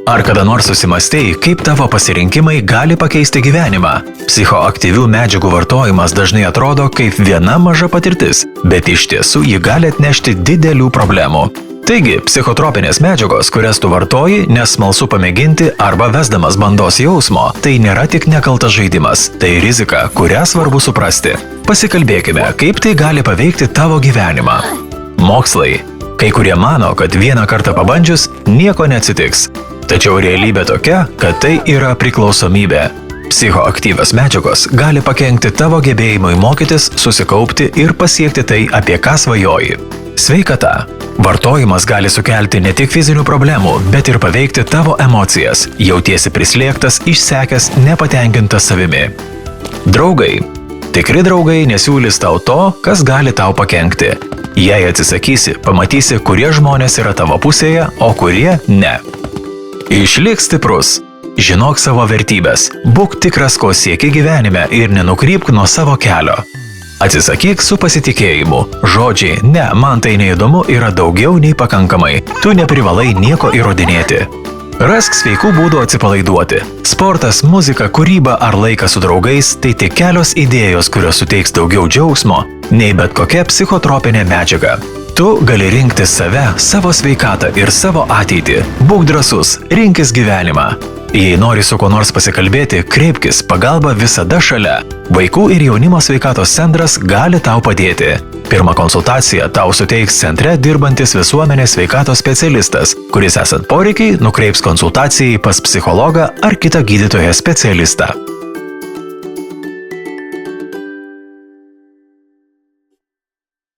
Ar kada nors susimastei, kaip tavo pasirinkimai gali pakeisti gyvenimą? Psichoaktyvių medžiagų vartojimas dažnai atrodo kaip viena maža patirtis, bet iš tiesų ji gali atnešti didelių problemų. Taigi, psichotropinės medžiagos, kurias tu vartoji, nes smalsu pamėginti arba vesdamas bandos jausmo, tai nėra tik nekaltas žaidimas, tai rizika, kurią svarbu suprasti. Pasikalbėkime, kaip tai gali paveikti tavo gyvenimą. Mokslai. Kai kurie mano, kad vieną kartą pabandžius, nieko neatsitiks. Tačiau realybė tokia, kad tai yra priklausomybė. Psichoaktyvios medžiagos gali pakenkti tavo gebėjimui mokytis, susikaupti ir pasiekti tai, apie ką svajoji. Sveikata. Vartojimas gali sukelti ne tik fizinių problemų, bet ir paveikti tavo emocijas. Jautiesi prislėgtas, išsekęs, nepatenkintas savimi. Draugai. Tikri draugai nesiūlys tau to, kas gali tau pakenkti. Jei atsisakysi, pamatysi, kurie žmonės yra tavo pusėje, o kurie ne. Išlik stiprus. Žinok savo vertybės. Būk tikras, ko sieki gyvenime ir nenukrypk nuo savo kelio. Atsisakyk su pasitikėjimu. Žodžiai, ne, man tai neįdomu, yra daugiau nei pakankamai. Tu neprivalai nieko įrodinėti. Rask sveikų būdų atsipalaiduoti. Sportas, muzika, kūryba ar laikas su draugais – tai tik kelios idėjos, kurios suteiks daugiau džiaugsmo, nei bet kokia psichotropinė medžiaga. Tu gali rinkti save, savo sveikatą ir savo ateitį. Būk drąsus, rinkis gyvenimą. Jei nori su kuo nors pasikalbėti, kreipkis, pagalba visada šalia. Vaikų ir jaunimo sveikatos centras gali tau padėti. Pirmą konsultaciją tau suteiks centre dirbantis visuomenės sveikatos specialistas, kuris esant poreikiai nukreips konsultacijai pas psichologą ar kitą gydytoją specialistą.